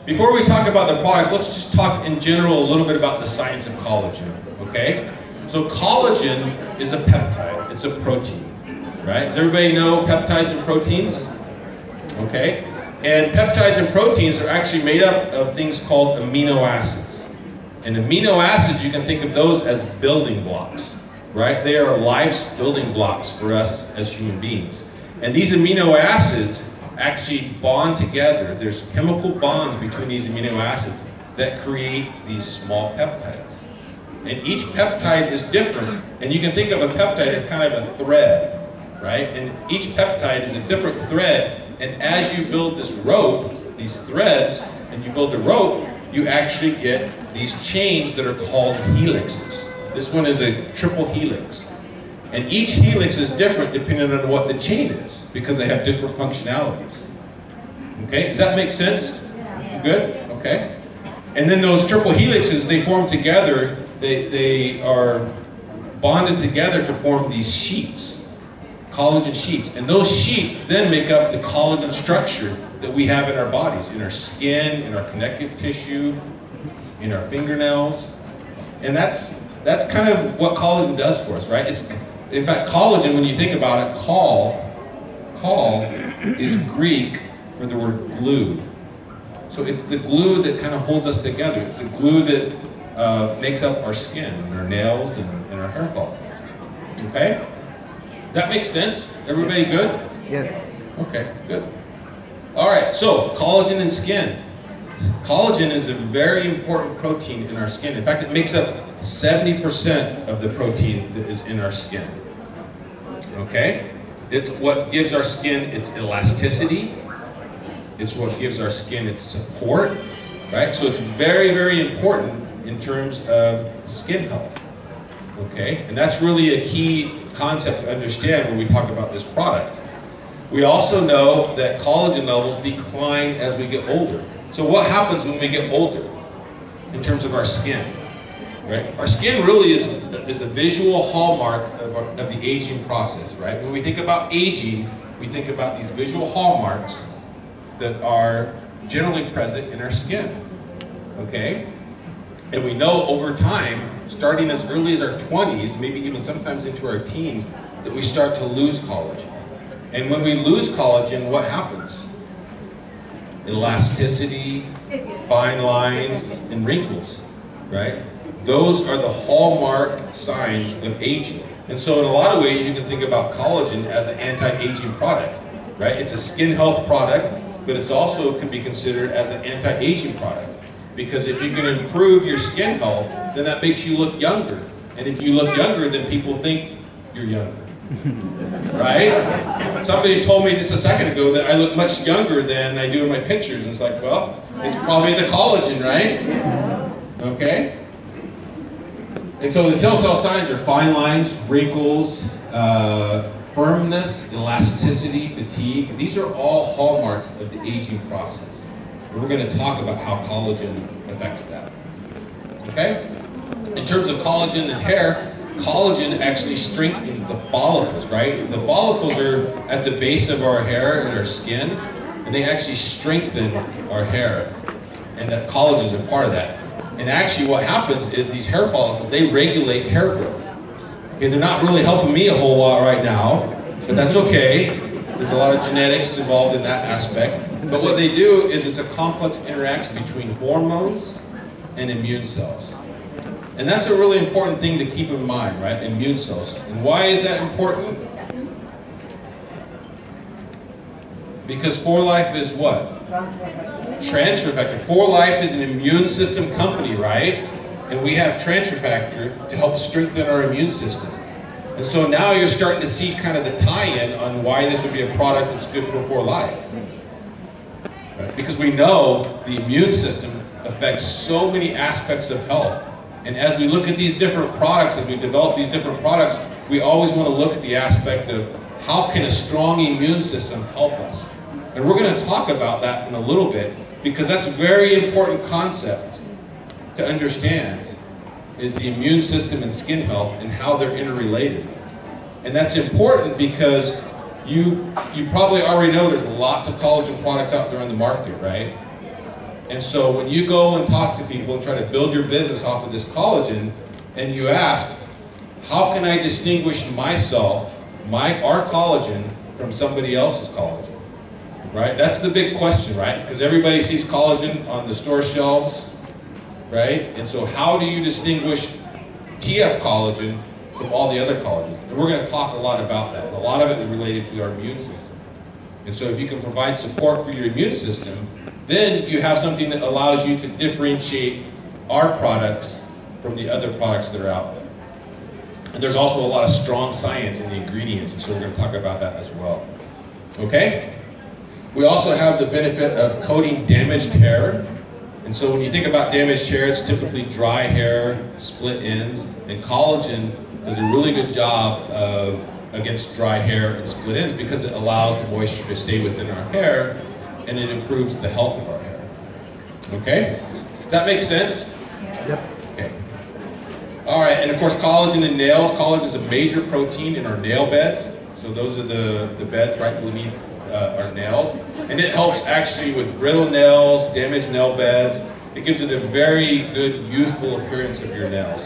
before we talk about the product, let's just talk in general a little bit about the science of collagen, okay? So collagen is a peptide, it's a protein, right? Does everybody know peptides and proteins? Okay, and peptides and proteins are actually made up of things called amino acids. And amino acids, you can think of those as building blocks, right? They are life's building blocks for us as human beings. And these amino acids actually bond together. There's chemical bonds between these amino acids that create these small peptides. And each peptide is different, and you can think of a peptide as kind of a thread, right? And each peptide is a different thread, and as you build this rope, these threads, and you build the rope, you actually get these chains that are called helixes. This one is a triple helix. And each helix is different depending on what the chain is, because they have different functionalities. Okay, does that make sense? Good? Okay. And then those triple helixes, they form together, they are bonded together to form these sheets, collagen sheets. And those sheets then make up the collagen structure that we have in our bodies, in our skin, in our connective tissue, in our fingernails. And that's kind of what collagen does for us, right? In fact, collagen, when you think about it, call is Greek for the word glue. So it's the glue that kind of holds us together. It's the glue that makes up our skin, and our nails, and our hair follicles. Okay? Does that make sense? Everybody good? Yes. Okay, good. All right, so collagen and skin. Collagen is a very important protein in our skin. In fact, it makes up 70% of the protein that is in our skin. Okay? It's what gives our skin its elasticity. It's what gives our skin its support, right? So it's very, very important in terms of skin health. Okay? And that's really a key concept to understand when we talk about this product. We also know that collagen levels decline as we get older. So what happens when we get older in terms of our skin? Right? Our skin really is a visual hallmark of the aging process, right? When we think about aging, we think about these visual hallmarks that are generally present in our skin, okay? And we know over time, starting as early as our 20s, maybe even sometimes into our teens, that we start to lose collagen. And when we lose collagen, what happens? Elasticity, fine lines, and wrinkles, right? Those are the hallmark signs of aging. And so in a lot of ways, you can think about collagen as an anti-aging product, right? It's a skin health product, but it's also can be considered as an anti-aging product. Because if you can improve your skin health, then that makes you look younger. And if you look younger, then people think you're younger. Right? Somebody told me just a second ago that I look much younger than I do in my pictures. And it's like, well, it's probably the collagen, right? Okay? And so the telltale signs are fine lines, wrinkles, firmness, elasticity, fatigue. These are all hallmarks of the aging process. And we're going to talk about how collagen affects that. Okay? In terms of collagen and hair, collagen actually strengthens the follicles, right? The follicles are at the base of our hair and our skin, and they actually strengthen our hair. And that collagen is a part of that. And actually what happens is these hair follicles, they regulate hair growth. Okay, they're not really helping me a whole lot right now, but that's okay. There's a lot of genetics involved in that aspect. But what they do is it's a complex interaction between hormones and immune cells. And that's a really important thing to keep in mind, right? Immune cells. And why is that important? Because 4Life is what? Transfer factor. 4Life is an immune system company, right? And we have transfer factor to help strengthen our immune system. And so now you're starting to see kind of the tie-in on why this would be a product that's good for 4Life. Right? Because we know the immune system affects so many aspects of health. And as we look at these different products, as we develop these different products, we always want to look at the aspect of how can a strong immune system help us? And we're going to talk about that in a little bit, because that's a very important concept to understand, is the immune system and skin health and how they're interrelated. And that's important because you probably already know there's lots of collagen products out there on the market, right? And so when you go and talk to people and try to build your business off of this collagen, and you ask, how can I distinguish myself, our collagen, from somebody else's collagen? Right? That's the big question, right? Because everybody sees collagen on the store shelves, right? And so how do you distinguish TF collagen from all the other collagens? And we're going to talk a lot about that. A lot of it is related to our immune system. And so if you can provide support for your immune system, then you have something that allows you to differentiate our products from the other products that are out there. And there's also a lot of strong science in the ingredients, and so we're going to talk about that as well. Okay? We also have the benefit of coating damaged hair. And so when you think about damaged hair, it's typically dry hair, split ends, and collagen does a really good job against dry hair and split ends because it allows the moisture to stay within our hair and it improves the health of our hair. Okay? Does that make sense? Yep. Okay. All right, and of course collagen in nails. Collagen is a major protein in our nail beds. So those are the beds right beneath our nails. And it helps actually with brittle nails, damaged nail beds. It gives it a very good youthful appearance of your nails.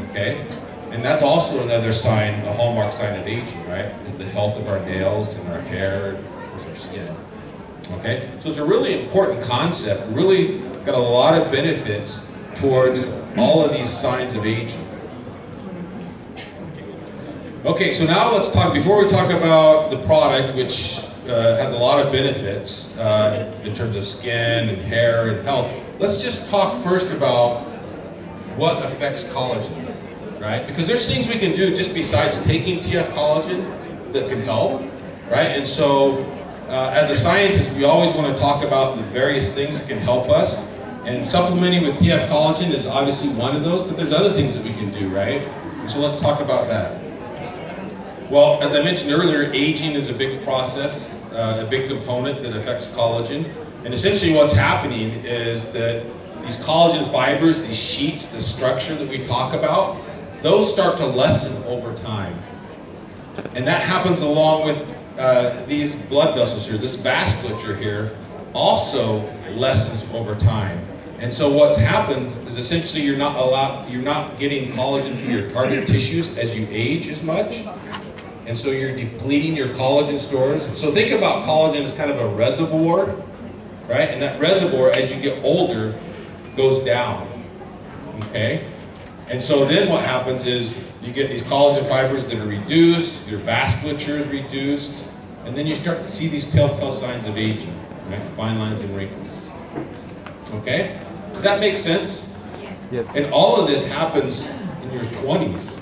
Okay? And that's also another sign, a hallmark sign of aging, right? Is the health of our nails and our hair and our skin. Okay? So it's a really important concept. Really got a lot of benefits towards all of these signs of aging. Okay, so now let's talk, before we talk about the product, which has a lot of benefits in terms of skin and hair and health, let's just talk first about what affects collagen, right? Because there's things we can do just besides taking TF collagen that can help, right? And so as a scientist, we always want to talk about the various things that can help us. And supplementing with TF collagen is obviously one of those, but there's other things that we can do, right? And so let's talk about that. Well, as I mentioned earlier, aging is a big process, a big component that affects collagen. And essentially what's happening is that these collagen fibers, these sheets, the structure that we talk about, those start to lessen over time. And that happens along with these blood vessels here. This vasculature here also lessens over time. And so what's happens is essentially you're not getting collagen to your target tissues as you age as much. And so you're depleting your collagen stores. So think about collagen as kind of a reservoir, right? And that reservoir, as you get older, goes down, okay? And so then what happens is you get these collagen fibers that are reduced, your vasculature is reduced, and then you start to see these telltale signs of aging, right? Fine lines and wrinkles, okay? Does that make sense? Yes. And all of this happens in your 20s.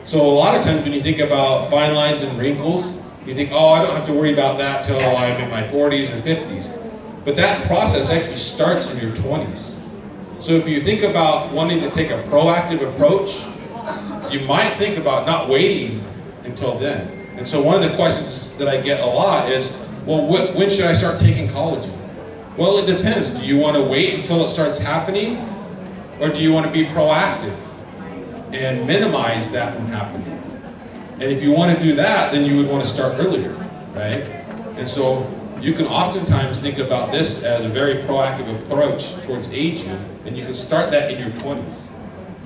So a lot of times when you think about fine lines and wrinkles, you think, oh, I don't have to worry about that till I'm in my 40s or 50s. But that process actually starts in your 20s. So if you think about wanting to take a proactive approach, you might think about not waiting until then. And so one of the questions that I get a lot is, well, when should I start taking collagen? Well, it depends. Do you want to wait until it starts happening? Or do you want to be proactive and minimize that from happening? And if you want to do that, then you would want to start earlier, right? And so you can oftentimes think about this as a very proactive approach towards aging, and you can start that in your 20s,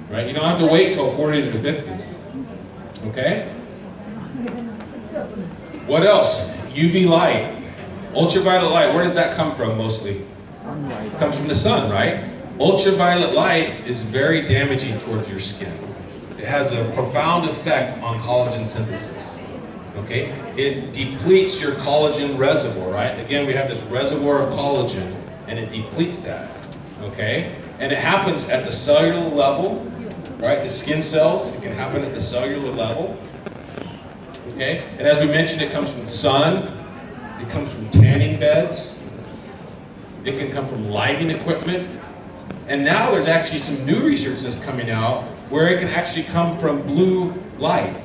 right? You don't have to wait till 40s or 50s, okay? What else? UV light, ultraviolet light, where does that come from mostly? Sunlight. It comes from the sun, right? Ultraviolet light is very damaging towards your skin. It has a profound effect on collagen synthesis, okay? It depletes your collagen reservoir, right? Again, we have this reservoir of collagen, and it depletes that, okay? And it happens at the cellular level, right? The skin cells, it can happen at the cellular level, okay? And as we mentioned, it comes from the sun, it comes from tanning beds, it can come from lighting equipment, and now there's actually some new research that's coming out where it can actually come from blue light.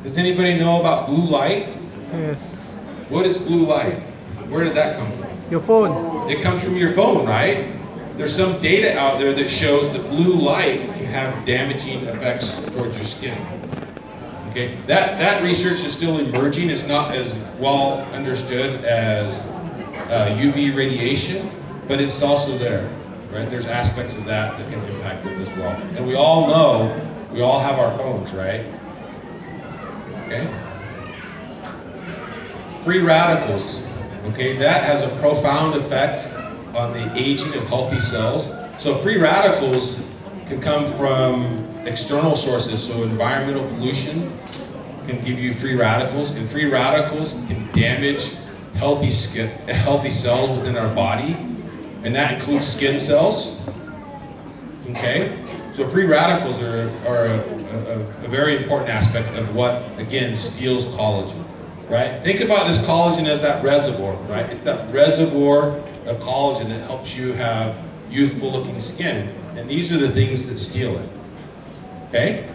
Does anybody know about blue light? Yes. What is blue light? Where does that come from? Your phone. It comes from your phone, right? There's some data out there that shows that blue light can have damaging effects towards your skin. Okay, that research is still emerging. It's not as well understood as UV radiation, but it's also there, right? There's aspects of that that can impact it as well. And we all know, we all have our phones, right? Okay? Free radicals, okay? That has a profound effect on the aging of healthy cells. So free radicals can come from external sources, so environmental pollution can give you free radicals, and free radicals can damage healthy cells within our body, and that includes skin cells. Okay, so free radicals are a very important aspect of what, again, steals collagen, right? Think about this collagen as that reservoir, right? It's that reservoir of collagen that helps you have youthful looking skin, and these are the things that steal it. Okay?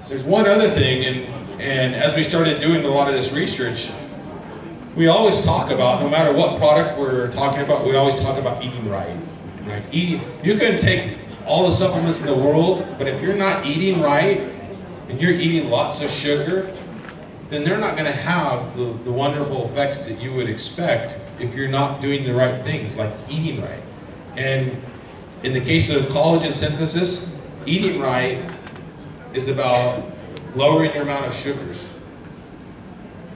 There's one other thing, and as we started doing a lot of this research, we always talk about, no matter what product we're talking about, we always talk about eating right. You can take all the supplements in the world, but if you're not eating right, and you're eating lots of sugar, then they're not going to have the wonderful effects that you would expect if you're not doing the right things, like eating right. And in the case of collagen synthesis, eating right is about lowering your amount of sugars.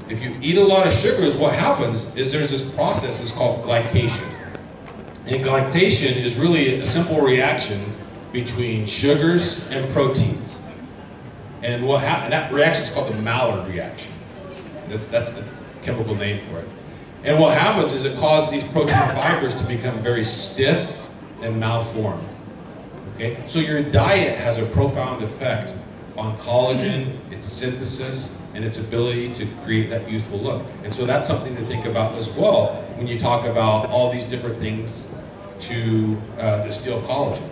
If you eat a lot of sugars, what happens is there's this process that's called glycation. And glycation is really a simple reaction between sugars and proteins. And what happens, that reaction is called the Maillard reaction. That's the chemical name for it. And what happens is it causes these protein fibers to become very stiff and malformed. Okay? So your diet has a profound effect on collagen, its synthesis, and its ability to create that youthful look. And so that's something to think about as well when you talk about all these different things to steal collagen.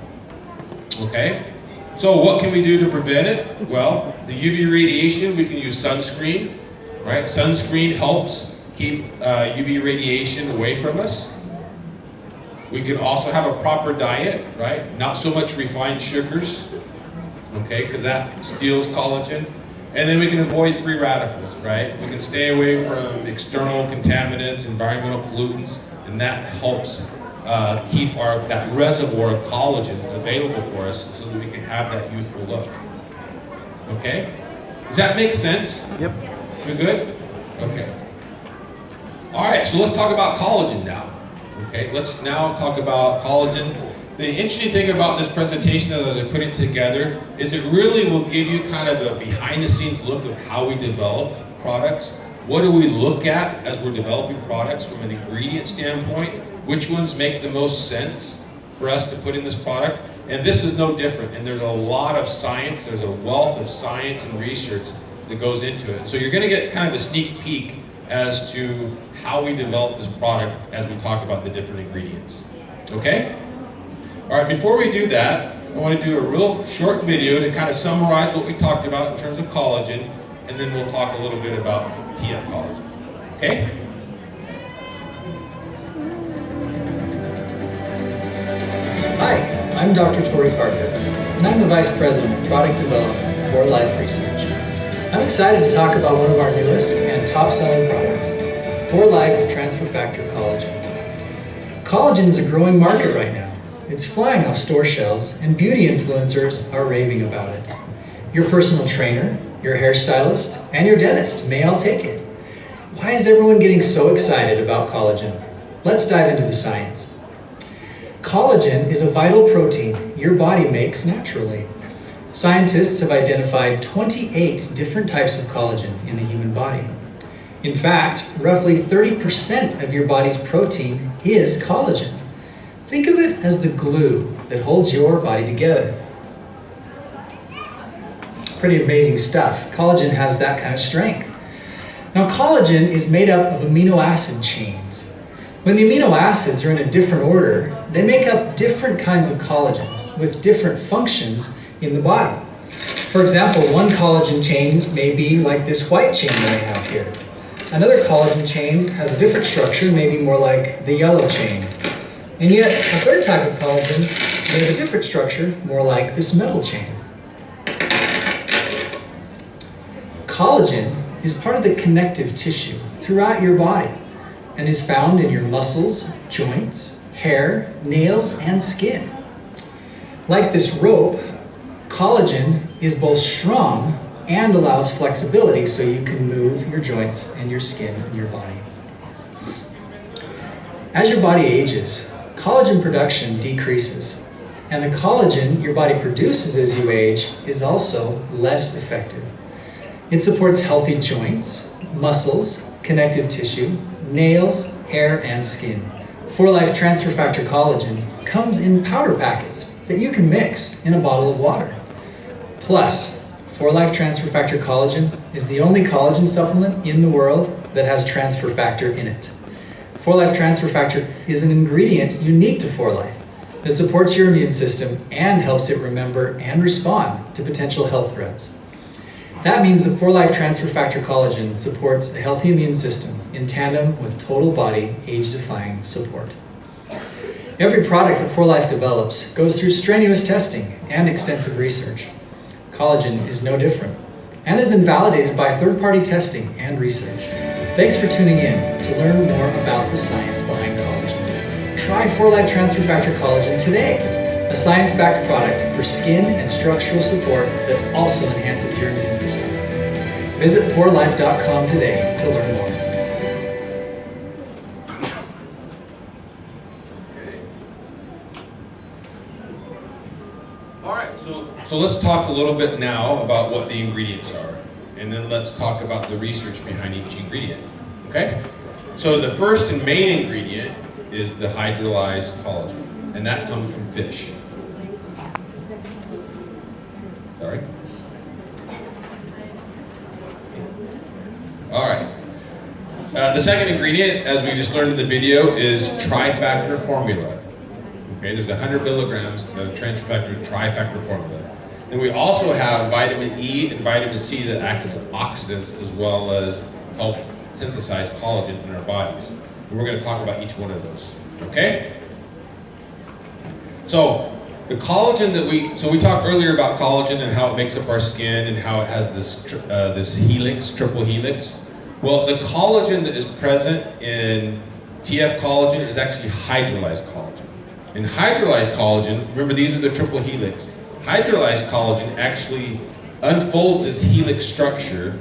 Okay? So what can we do to prevent it? Well, the UV radiation, we can use sunscreen, right? Sunscreen helps keep UV radiation away from us. We can also have a proper diet, right? Not so much refined sugars, okay, because that steals collagen. And then we can avoid free radicals, right? We can stay away from external contaminants, environmental pollutants, and that helps keep that reservoir of collagen available for us so that we can have that youthful look. Okay? Does that make sense? Yep. We good? Okay. All right, so let's talk about collagen now. Okay, let's now talk about collagen. The interesting thing about this presentation as I put it together is it really will give you kind of a behind the scenes look of how we develop products. What do we look at as we're developing products from an ingredient standpoint? Which ones make the most sense for us to put in this product? And this is no different. And there's a lot of science, there's a wealth of science and research that goes into it. So you're gonna get kind of a sneak peek as to how we develop this product as we talk about the different ingredients. Okay? All right, before we do that, I want to do a real short video to kind of summarize what we talked about in terms of collagen, and then we'll talk a little bit about TF collagen. Okay? Hi, I'm Dr. Tori Parker, and I'm the Vice President of Product Development for Life Research. I'm excited to talk about one of our newest and top-selling products, For Life Transfer Factor Collagen. Collagen is a growing market right now. It's flying off store shelves, and beauty influencers are raving about it. Your personal trainer, your hairstylist, and your dentist may all take it. Why is everyone getting so excited about collagen? Let's dive into the science. Collagen is a vital protein your body makes naturally. Scientists have identified 28 different types of collagen in the human body. In fact, roughly 30% of your body's protein is collagen. Think of it as the glue that holds your body together. Pretty amazing stuff. Collagen has that kind of strength. Now, collagen is made up of amino acid chains. When the amino acids are in a different order, they make up different kinds of collagen with different functions in the body. For example, one collagen chain may be like this white chain that I have here. Another collagen chain has a different structure, maybe more like the yellow chain. And yet, a third type of collagen may have a different structure, more like this metal chain. Collagen is part of the connective tissue throughout your body and is found in your muscles, joints, hair, nails, and skin. Like this rope, collagen is both strong and allows flexibility so you can move your joints and your skin and your body. As your body ages, collagen production decreases, and the collagen your body produces as you age is also less effective. It supports healthy joints, muscles, connective tissue, nails, hair, and skin. 4Life Transfer Factor Collagen comes in powder packets that you can mix in a bottle of water. Plus, 4Life Transfer Factor Collagen is the only collagen supplement in the world that has transfer factor in it. 4Life Transfer Factor is an ingredient unique to 4Life that supports your immune system and helps it remember and respond to potential health threats. That means that 4Life Transfer Factor Collagen supports a healthy immune system in tandem with total body age-defying support. Every product that 4Life develops goes through strenuous testing and extensive research. Collagen is no different and has been validated by third-party testing and research. Thanks for tuning in to learn more about the science behind collagen. Try 4Life Transfer Factor Collagen today, a science-backed product for skin and structural support that also enhances your immune system. Visit 4life.com today to learn more. All right, so let's talk a little bit now about what the ingredients are, and then let's talk about the research behind each ingredient, okay? So the first and main ingredient is the hydrolyzed collagen, and that comes from fish. Sorry. All right. The second ingredient, as we just learned in the video, is tri-factor formula. Okay, there's 100 milligrams of transfer factor tri-factor formula. And we also have vitamin E and vitamin C that act as oxidants as well as help synthesize collagen in our bodies. And we're going to talk about each one of those. Okay? So the collagen that we talked earlier about collagen and how it makes up our skin and how it has this helix, triple helix. Well, the collagen that is present in TF collagen is actually hydrolyzed collagen. In hydrolyzed collagen, remember these are the triple helix. Hydrolyzed collagen actually unfolds this helix structure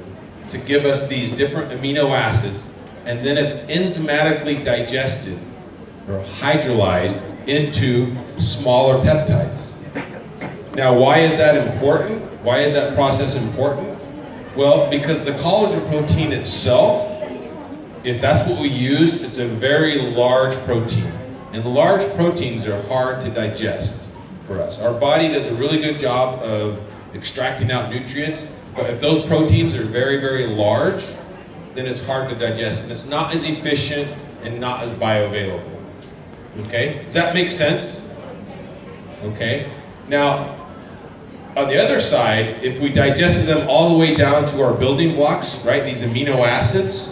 to give us these different amino acids, and then it's enzymatically digested or hydrolyzed into smaller peptides. Now, why is that important? Why is that process important? Well, because the collagen protein itself, if that's what we use, it's a very large protein. And large proteins are hard to digest for us. Our body does a really good job of extracting out nutrients, but if those proteins are very, very large, then it's hard to digest, and it's not as efficient and not as bioavailable. Okay, does that make sense? Okay, now on the other side, if we digested them all the way down to our building blocks, right, these amino acids,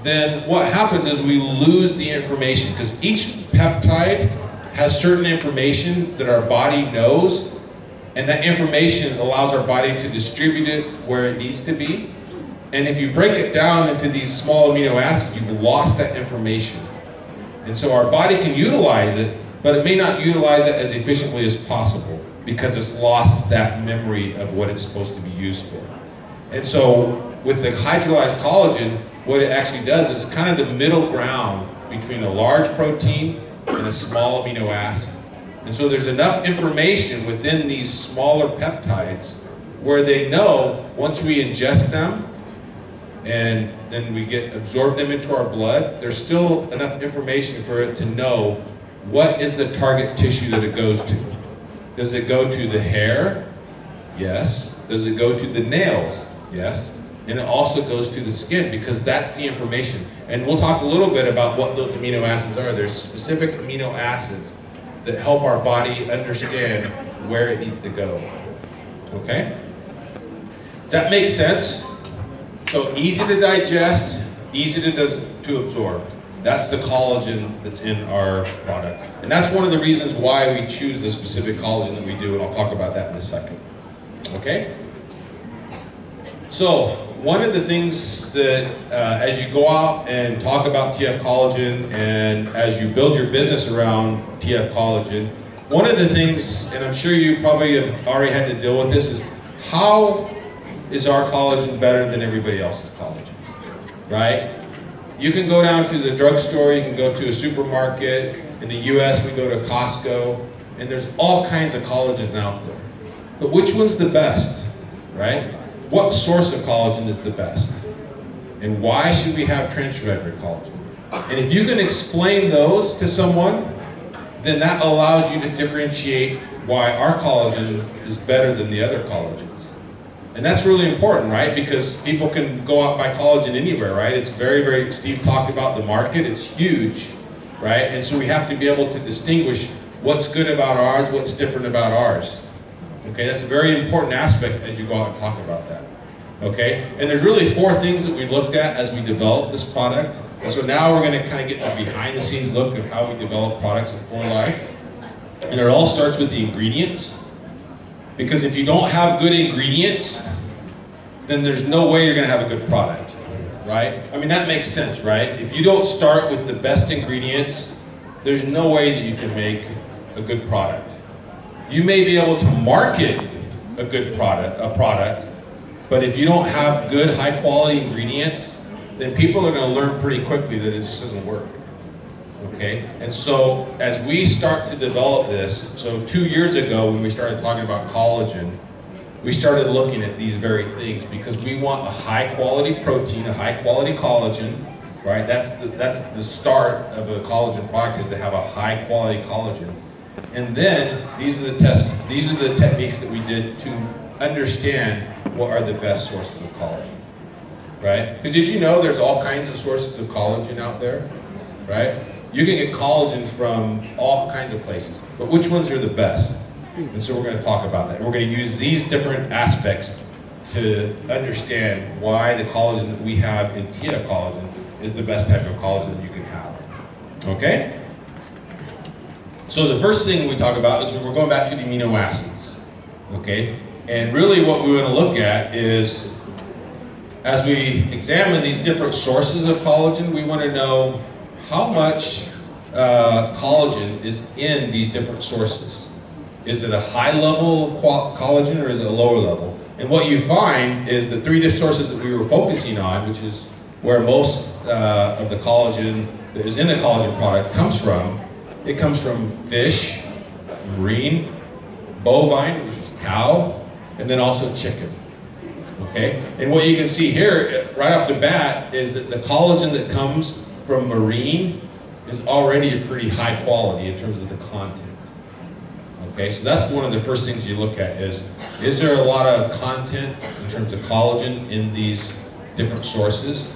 then what happens is we lose the information, because each peptide has certain information that our body knows, and that information allows our body to distribute it where it needs to be. And if you break it down into these small amino acids, you've lost that information. And so our body can utilize it, but it may not utilize it as efficiently as possible because it's lost that memory of what it's supposed to be used for. And so with the hydrolyzed collagen, what it actually does is kind of the middle ground between a large protein and a small amino acid. And so there's enough information within these smaller peptides where they know once we ingest them and then we absorb them into our blood, there's still enough information for it to know what is the target tissue that it goes to. Does it go to the hair? Yes. Does it go to the nails? Yes. And it also goes to the skin, because that's the information. And we'll talk a little bit about what those amino acids are. There's specific amino acids that help our body understand where it needs to go. Okay? Does that make sense? So easy to digest, easy to absorb. That's the collagen that's in our product. And that's one of the reasons why we choose the specific collagen that we do, and I'll talk about that in a second. Okay? So, one of the things that as you go out and talk about TF Collagen and as you build your business around TF Collagen, one of the things, and I'm sure you probably have already had to deal with this, is how is our collagen better than everybody else's collagen, right? You can go down to the drugstore, you can go to a supermarket. In the US, we go to Costco, and there's all kinds of collagens out there. But which one's the best, right? What source of collagen is the best? And why should we have transfer collagen? And if you can explain those to someone, then that allows you to differentiate why our collagen is better than the other collagens. And that's really important, right? Because people can go out and buy collagen anywhere, right? It's very, Steve talked about the market, it's huge, right? And so we have to be able to distinguish what's good about ours, what's different about ours. Okay, that's a very important aspect as you go out and talk about that. Okay, and there's really 4 things that we looked at as we developed this product. And so now we're going to kind of get the behind the scenes look of how we develop products at For Life. And it all starts with the ingredients. Because if you don't have good ingredients, then there's no way you're going to have a good product, right? I mean, that makes sense, right? If you don't start with the best ingredients, there's no way that you can make a good product. You may be able to market a good product, but if you don't have good, high quality ingredients, then people are going to learn pretty quickly that it just doesn't work. Okay, and so as we start to develop this, so 2 years ago when we started talking about collagen, we started looking at these very things because we want a high quality protein, a high quality collagen, right? That's the start of a collagen product, is to have a high quality collagen. And then these are the techniques that we did to understand what are the best sources of collagen, right? Because did you know there's all kinds of sources of collagen out there, right? You can get collagen from all kinds of places, but which ones are the best? And so we're going to talk about that. We're going to use these different aspects to understand why the collagen that we have in TF Collagen is the best type of collagen that you can have. Okay? So the first thing we talk about is we're going back to the amino acids. Okay? And really what we want to look at is, as we examine these different sources of collagen, we want to know how much collagen is in these different sources. Is it a high level collagen or is it a lower level? And what you find is the 3 different sources that we were focusing on, which is where most of the collagen that is in the collagen product comes from. It comes from fish, marine, bovine, which is cow, and then also chicken. Okay? And what you can see here, right off the bat, is that the collagen that comes from marine is already a pretty high quality in terms of the content. Okay, so that's one of the first things you look at is there a lot of content in terms of collagen in these different sources?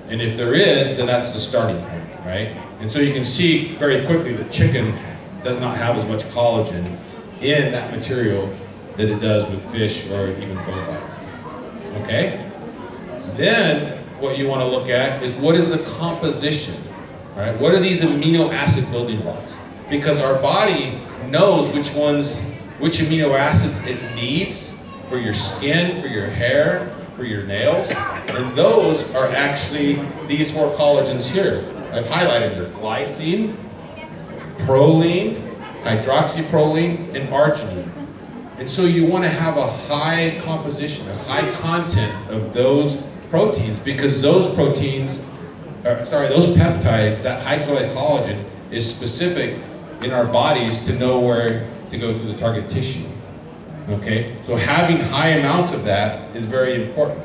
And if there is, then that's the starting point, right? And so you can see very quickly that chicken does not have as much collagen in that material that it does with fish or even bovine. Okay? Then what you want to look at is what is the composition, right? What are these amino acid building blocks? Because our body knows which amino acids it needs for your skin, for your hair, for your nails, and those are actually these 4 collagens here. I've highlighted them: glycine, proline, hydroxyproline, and arginine. And so you want to have a high composition, a high content of those proteins, because those peptides, that hydrolyzed collagen, is specific in our bodies to know where to go to the target tissue. Okay? So having high amounts of that is very important.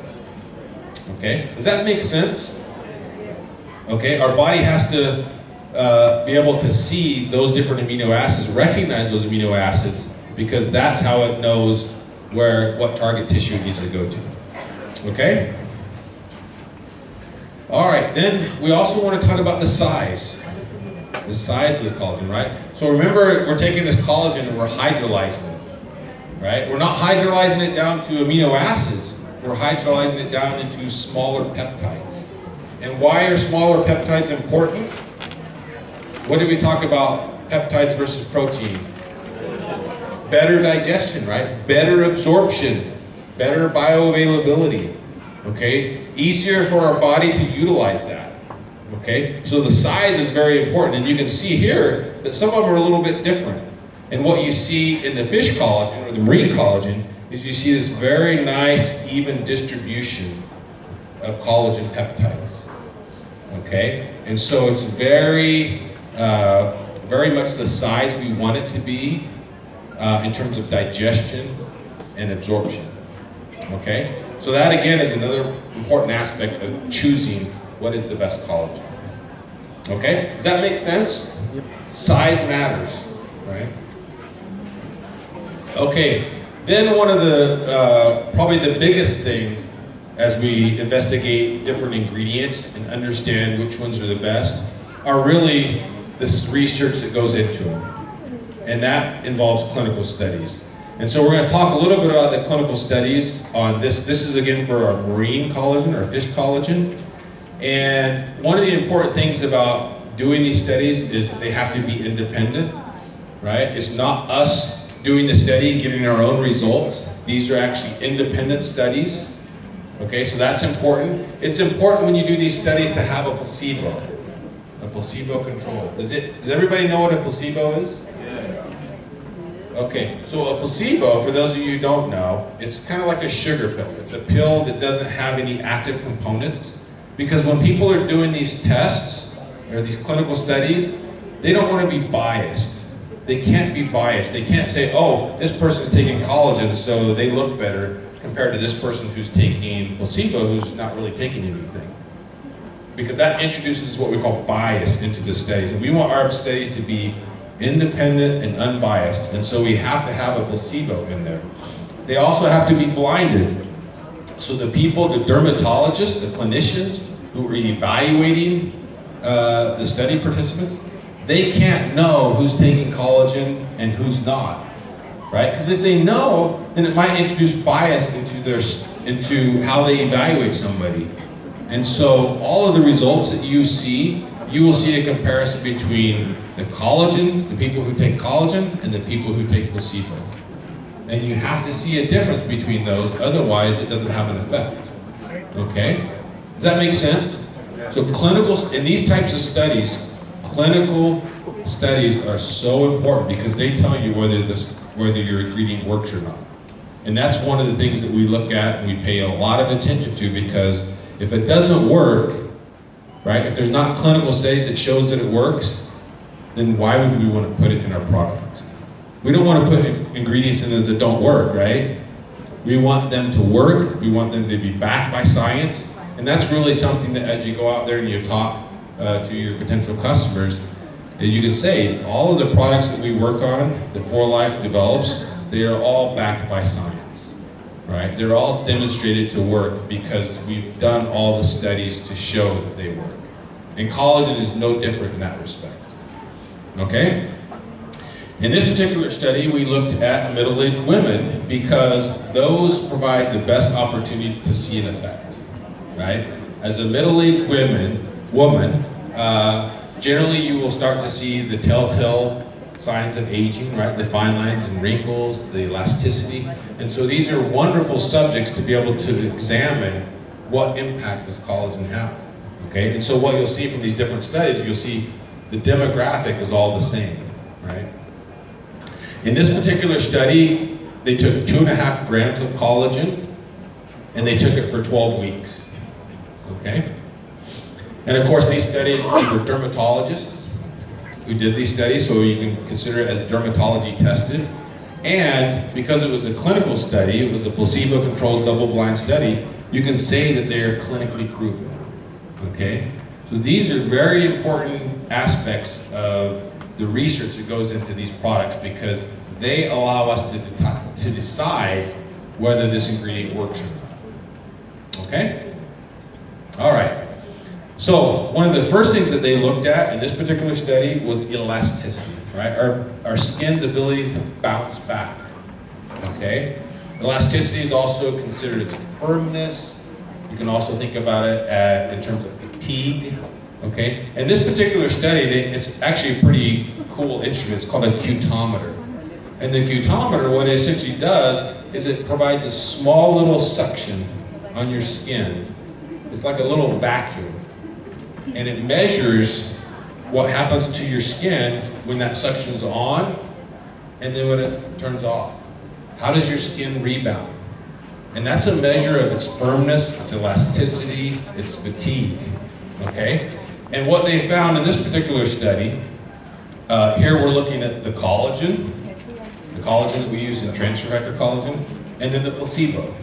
Okay? Does that make sense? Okay? Our body has to be able to see those different amino acids, recognize those amino acids, because that's how it knows what target tissue it needs to go to. Okay? All right, then we also want to talk about the size of the collagen, right? So remember, we're taking this collagen and we're hydrolyzing it, right? We're not hydrolyzing it down to amino acids, we're hydrolyzing it down into smaller peptides. And why are smaller peptides important? What did we talk about peptides versus protein? Better digestion, right? Better absorption, better bioavailability. Okay, easier for our body to utilize that. Okay, so the size is very important, and you can see here that some of them are a little bit different. And what you see in the fish collagen or the marine collagen is you see this very nice, even distribution of collagen peptides. Okay, and so it's very, very much the size we want it to be in terms of digestion and absorption. Okay, so that again is another important aspect of choosing what is the best collagen. Okay, does that make sense? Yep. Size matters, right? Okay, then one of the, probably the biggest thing as we investigate different ingredients and understand which ones are the best are really this research that goes into them. And that involves clinical studies. And so we're going to talk a little bit about the clinical studies on this. This is again for our marine collagen, our fish collagen. And one of the important things about doing these studies is they have to be independent, right? It's not us doing the study and getting our own results. These are actually independent studies. Okay, so that's important. It's important when you do these studies to have a placebo control. Does everybody know what a placebo is? Okay, so a placebo, for those of you who don't know, it's kind of like a sugar pill. It's a pill that doesn't have any active components, because when people are doing these tests or these clinical studies, they don't want to be biased. They can't be biased. They can't say, oh, this person's taking collagen, so they look better compared to this person who's taking placebo, who's not really taking anything. Because that introduces what we call bias into the studies. And we want our studies to be independent and unbiased, and so we have to have a placebo in there. They also have to be blinded. So the people, the dermatologists, the clinicians who are evaluating the study participants, they can't know who's taking collagen and who's not, right? Because if they know, then it might introduce bias into how they evaluate somebody. And so all of the results that you see, you will see a comparison between the collagen, the people who take collagen, and the people who take placebo. And you have to see a difference between those, otherwise it doesn't have an effect. Okay? Does that make sense? So in these types of studies, clinical studies are so important because they tell you whether your ingredient works or not. And that's one of the things that we look at and we pay a lot of attention to, because if it doesn't work, right, if there's not clinical studies that shows that it works, then why would we want to put it in our product? We don't want to put ingredients in it that don't work, right? We want them to work, we want them to be backed by science, and that's really something that as you go out there and you talk to your potential customers, you can say all of the products that we work on, that For Life develops, they are all backed by science, right? They're all demonstrated to work because we've done all the studies to show that they work. And collagen is no different in that respect. Okay? In this particular study, we looked at middle-aged women because those provide the best opportunity to see an effect, right? As a middle-aged woman, generally you will start to see the telltale signs of aging, right? The fine lines and wrinkles, the elasticity. And so these are wonderful subjects to be able to examine what impact does collagen have, okay? And so what you'll see from these different studies, you'll see the demographic is all the same, right? In this particular study, they took 2.5 grams of collagen and they took it for 12 weeks, okay? And of course, these studies were dermatologists who did these studies, so you can consider it as dermatology tested. And because it was a clinical study, it was a placebo-controlled double-blind study, you can say that they are clinically proven, okay? So these are very important aspects of the research that goes into these products because they allow us to decide whether this ingredient works or not, okay? All right. So one of the first things that they looked at in this particular study was elasticity, right? Our skin's ability to bounce back, okay? Elasticity is also considered as firmness. You can also think about it in terms of fatigue, okay? In this particular study, it's actually a pretty cool instrument. It's called a cutometer. And the cutometer, what it essentially does is it provides a small little suction on your skin is like a little vacuum, and it measures what happens to your skin when that suction's on and then when it turns off. How does your skin rebound? And that's a measure of its firmness, its elasticity, its fatigue, okay? And what they found in this particular study, here we're looking at the collagen that we use in transfer factor collagen, and then the placebo,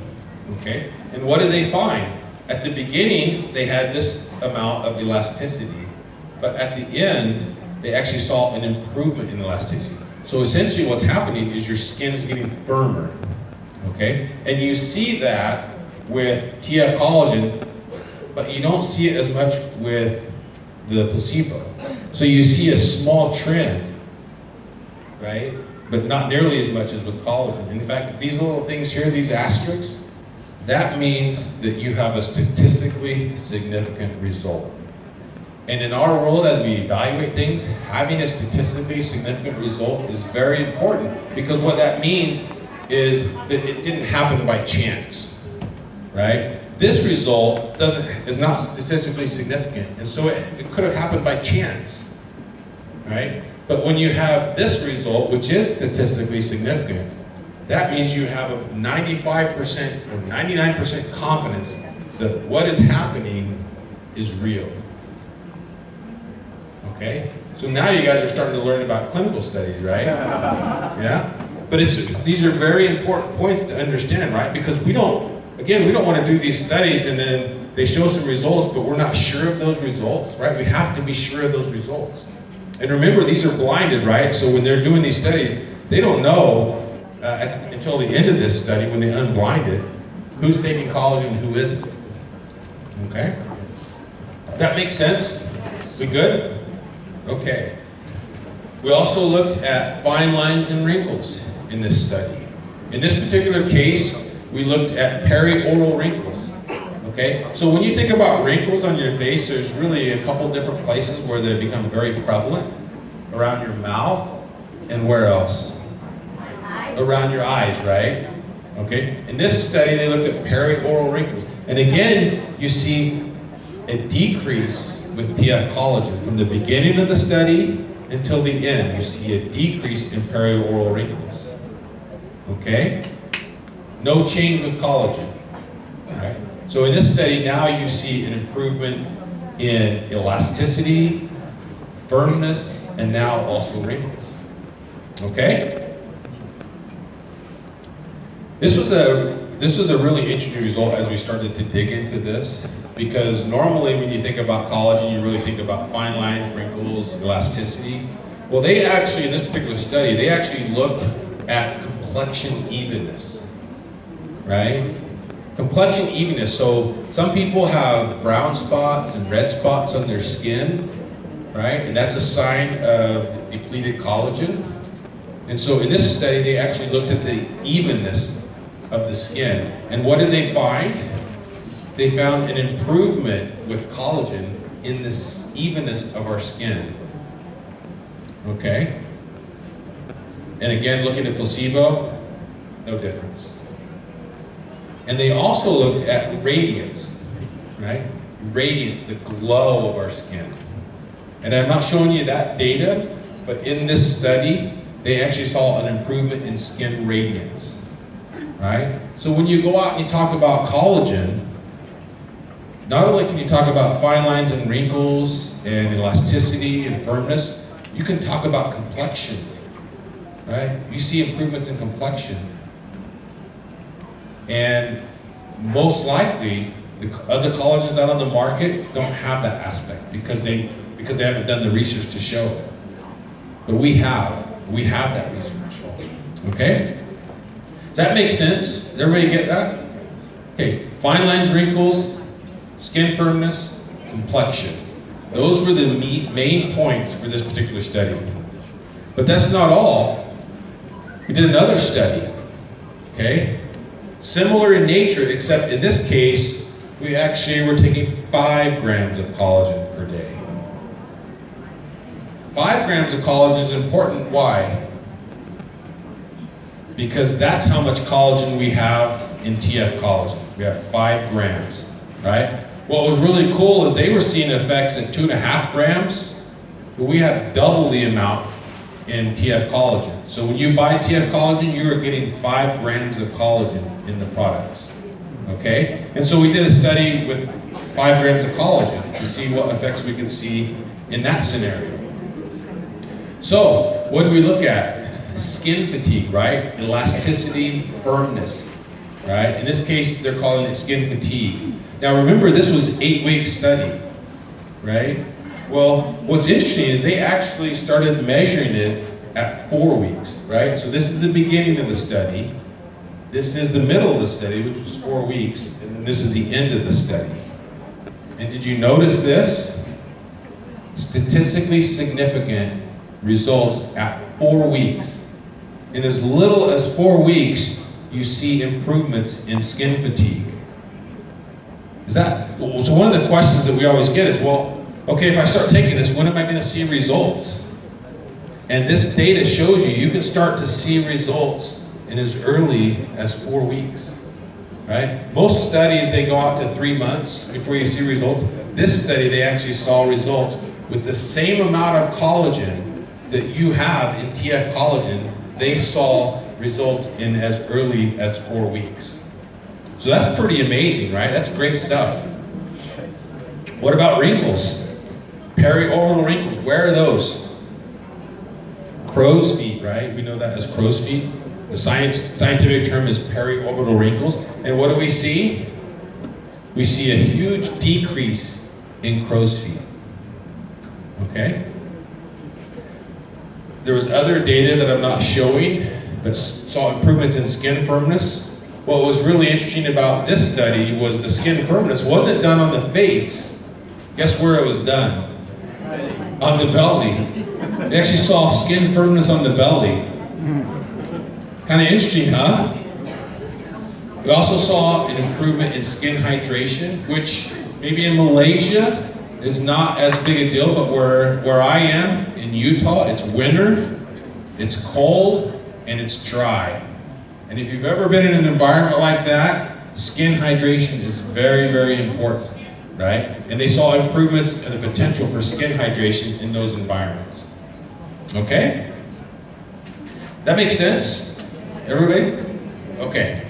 okay? And what did they find? At the beginning, they had this amount of elasticity, but at the end, they actually saw an improvement in elasticity. So essentially what's happening is your skin is getting firmer, okay? And you see that with TF collagen, but you don't see it as much with the placebo. So you see a small trend, right? But not nearly as much as with collagen. In fact, these little things here, these asterisks, that means that you have a statistically significant result. And in our world, as we evaluate things, having a statistically significant result is very important, because what that means is that it didn't happen by chance, right? This result is not statistically significant, and so it could have happened by chance, right? But when you have this result, which is statistically significant, that means you have a 95% or 99% confidence that what is happening is real. Okay? So now you guys are starting to learn about clinical studies, right? Yeah? But these are very important points to understand, right? Because we don't want to do these studies and then they show some results, but we're not sure of those results, right? We have to be sure of those results. And remember, these are blinded, right? So when they're doing these studies, they don't know until the end of this study, when they unblind it, who's taking collagen and who isn't. Okay? Does that make sense? We good? Okay. We also looked at fine lines and wrinkles in this study. In this particular case, we looked at perioral wrinkles. Okay? So when you think about wrinkles on your face, there's really a couple different places where they become very prevalent. Around your mouth, and where else? Around your eyes, right? Okay? In this study, they looked at perioral wrinkles. And again, you see a decrease with TF collagen. From the beginning of the study until the end, you see a decrease in perioral wrinkles. Okay? No change with collagen. Right? So in this study, now you see an improvement in elasticity, firmness, and now also wrinkles. Okay? This was a really interesting result as we started to dig into this, because normally when you think about collagen, you really think about fine lines, wrinkles, elasticity. Well, they actually, in this particular study, they actually looked at complexion evenness, right? Complexion evenness. So some people have brown spots and red spots on their skin, right? And that's a sign of depleted collagen. And so in this study, they actually looked at the evenness of the skin. And what did they find? They found an improvement with collagen in the evenness of our skin. Okay? And again, looking at placebo, no difference. And they also looked at radiance, right? Radiance, the glow of our skin. And I'm not showing you that data, but in this study, they actually saw an improvement in skin radiance, right? So when you go out and you talk about collagen, not only can you talk about fine lines and wrinkles and elasticity and firmness, you can talk about complexion, right? You see improvements in complexion. And most likely, the other collagens out on the market don't have that aspect because they haven't done the research to show it. But we have that research. Okay? Does that make sense? Does everybody get that? Okay, fine lines, wrinkles, skin firmness, complexion. Those were the main points for this particular study. But that's not all. We did another study, okay? Similar in nature, except in this case, we actually were taking 5 grams of collagen per day. 5 grams of collagen is important. Why? Because that's how much collagen we have in TF collagen. We have 5 grams, right? What was really cool is they were seeing effects at 2.5 grams, but we have double the amount in TF collagen. So when you buy TF collagen, you are getting 5 grams of collagen in the products, okay? And so we did a study with 5 grams of collagen to see what effects we could see in that scenario. So what do we look at? Skin fatigue, right? Elasticity, firmness, right? In this case, they're calling it skin fatigue. Now remember, this was an 8-week study, right? Well, what's interesting is they actually started measuring it at 4 weeks, right? So this is the beginning of the study. This is the middle of the study, which was 4 weeks, and then this is the end of the study. And did you notice this? Statistically significant results at 4 weeks. In as little as 4 weeks, you see improvements in skin fatigue. So one of the questions that we always get is, well, okay, if I start taking this, when am I going to see results? And this data shows you can start to see results in as early as 4 weeks, right? Most studies, they go out to 3 months before you see results. This study, they actually saw results with the same amount of collagen that you have in TF collagen. They saw results in as early as 4 weeks. So that's pretty amazing, right? That's great stuff. What about wrinkles? Periorbital wrinkles, where are those? Crow's feet, right? We know that as crow's feet. The scientific term is periorbital wrinkles. And what do we see? We see a huge decrease in crow's feet. Okay? There was other data that I'm not showing, but saw improvements in skin firmness. What was really interesting about this study was the skin firmness wasn't done on the face. Guess where it was done? On the belly. They actually saw skin firmness on the belly. Kind of interesting, huh? We also saw an improvement in skin hydration, which maybe in Malaysia is not as big a deal, but where I am in Utah, it's winter, it's cold, and it's dry. And if you've ever been in an environment like that, skin hydration is very, very important, right? And they saw improvements in the potential for skin hydration in those environments. Okay? That makes sense? Everybody? Okay.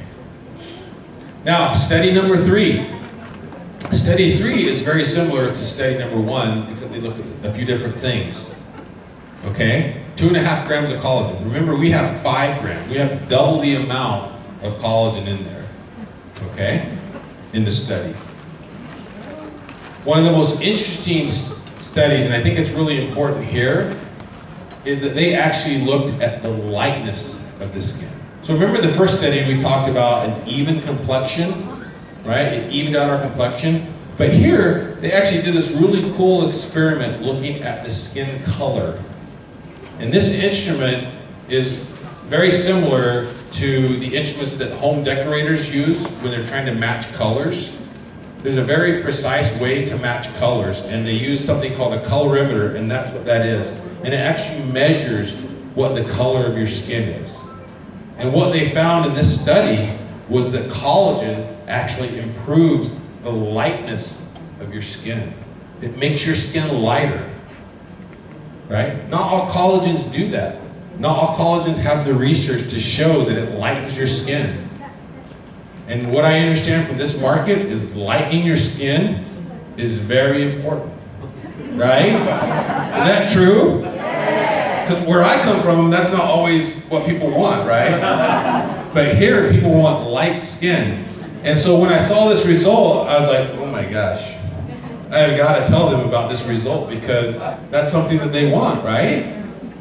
Now, study number 3. Study 3 is very similar to study number 1, except they looked at a few different things. Okay? 2.5 grams of collagen. Remember, we have 5 grams. We have double the amount of collagen in there. Okay? In the study. One of the most interesting studies, and I think it's really important here, is that they actually looked at the lightness of the skin. So remember the first study we talked about an even complexion, right? It evened out our complexion. But here, they actually did this really cool experiment looking at the skin color. And this instrument is very similar to the instruments that home decorators use when they're trying to match colors. There's a very precise way to match colors, and they use something called a colorimeter, and that's what that is. And it actually measures what the color of your skin is. And what they found in this study was that collagen actually improves the lightness of your skin. It makes your skin lighter, right? Not all collagens do that. Not all collagens have the research to show that it lightens your skin. And what I understand from this market is lightening your skin is very important, right? Is that true? Because where I come from, that's not always what people want, right? But here, people want light skin. And so when I saw this result, I was like, oh my gosh, I've got to tell them about this result because that's something that they want, right?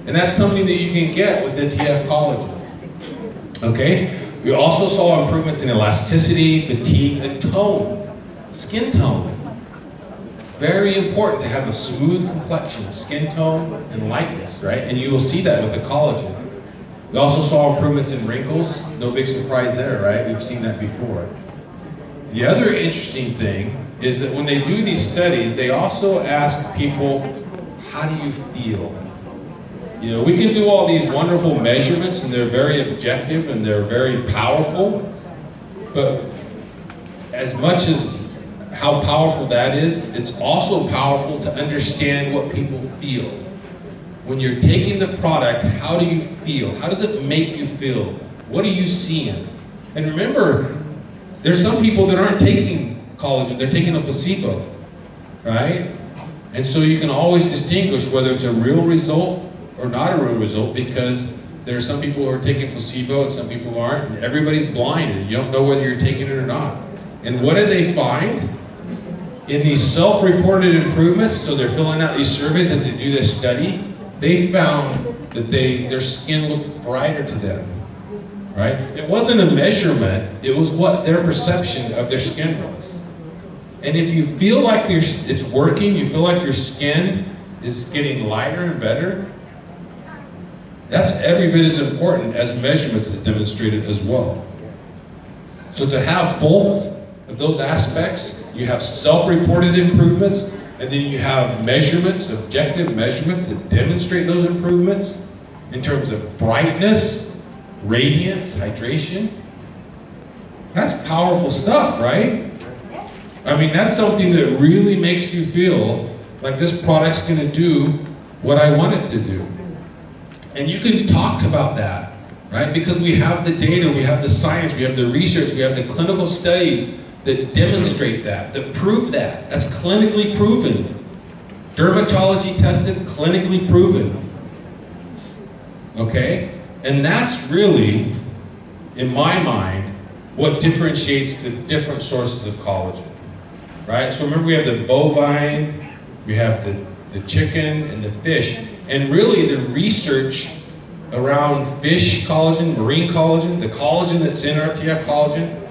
And that's something that you can get with the TF collagen. Okay? We also saw improvements in elasticity, fatigue, and tone, skin tone. Very important to have a smooth complexion, skin tone, and lightness, right? And you will see that with the collagen. We also saw improvements in wrinkles. No big surprise there, right? We've seen that before. The other interesting thing is that when they do these studies, they also ask people, how do you feel? You know, we can do all these wonderful measurements and they're very objective and they're very powerful. But as much as how powerful that is, it's also powerful to understand what people feel. When you're taking the product, how do you feel? How does it make you feel? What are you seeing? And remember, there's some people that aren't taking collagen, they're taking a placebo, right? And so you can always distinguish whether it's a real result or not a real result, because there are some people who are taking placebo and some people who aren't, and everybody's blinded. You don't know whether you're taking it or not. And what did they find? In these self-reported improvements, so they're filling out these surveys as they do this study, they found that their skin looked brighter to them, right? It wasn't a measurement, it was what their perception of their skin was. And if you feel like it's working, you feel like your skin is getting lighter and better, that's every bit as important as measurements that demonstrate it as well. So to have both of those aspects, you have self-reported improvements, and then you have measurements, objective measurements that demonstrate those improvements in terms of brightness, radiance, hydration. That's powerful stuff, right? I mean, that's something that really makes you feel like this product's gonna do what I want it to do. And you can talk about that, right? Because we have the data, we have the science, we have the research, we have the clinical studies that demonstrate that prove that. That's clinically proven. Dermatology tested, clinically proven. Okay? And that's really, in my mind, what differentiates the different sources of collagen. Right? So remember, we have the bovine, we have the chicken, and the fish. And really the research around fish collagen, marine collagen, the collagen that's in RTF collagen,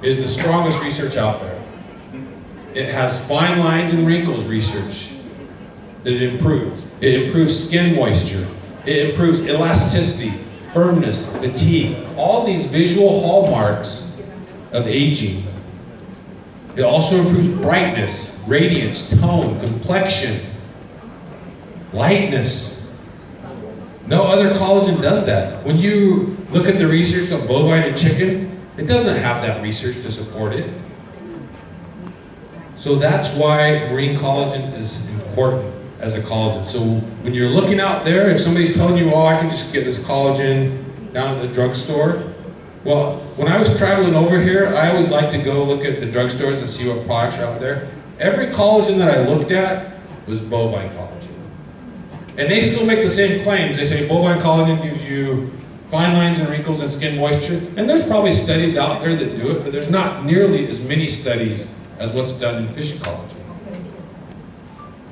is the strongest research out there. It has fine lines and wrinkles research that it improves. It improves skin moisture. It improves elasticity, firmness, fatigue, all these visual hallmarks of aging. It also improves brightness, radiance, tone, complexion, lightness. No other collagen does that. When you look at the research of bovine and chicken, it doesn't have that research to support it. So that's why marine collagen is important as a collagen. So when you're looking out there, if somebody's telling you, oh, I can just get this collagen down at the drugstore. Well, when I was traveling over here, I always like to go look at the drugstores and see what products are out there. Every collagen that I looked at was bovine collagen. And they still make the same claims. They say bovine collagen gives you fine lines and wrinkles and skin moisture. And there's probably studies out there that do it, but there's not nearly as many studies as what's done in fish collagen.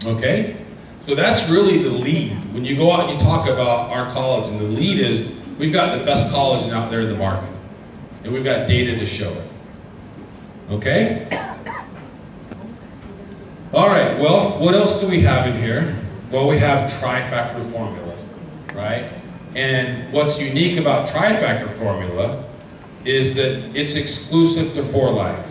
Okay? So that's really the lead. When you go out and you talk about our collagen, the lead is we've got the best collagen out there in the market. And we've got data to show it. Okay? All right, well, what else do we have in here? Well, we have tri-factor formula, right? And what's unique about tri-factor formula is that it's exclusive to 4Life.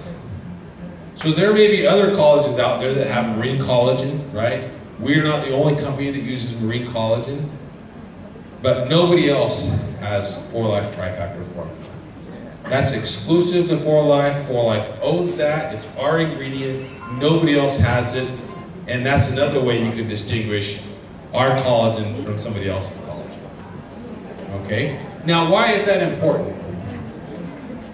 So there may be other collagens out there that have marine collagen, right? We're not the only company that uses marine collagen, but nobody else has 4Life tri-factor formula. That's exclusive to 4Life. 4Life owns that. It's our ingredient. Nobody else has it. And that's another way you can distinguish our collagen from somebody else's collagen. Okay? Now, why is that important?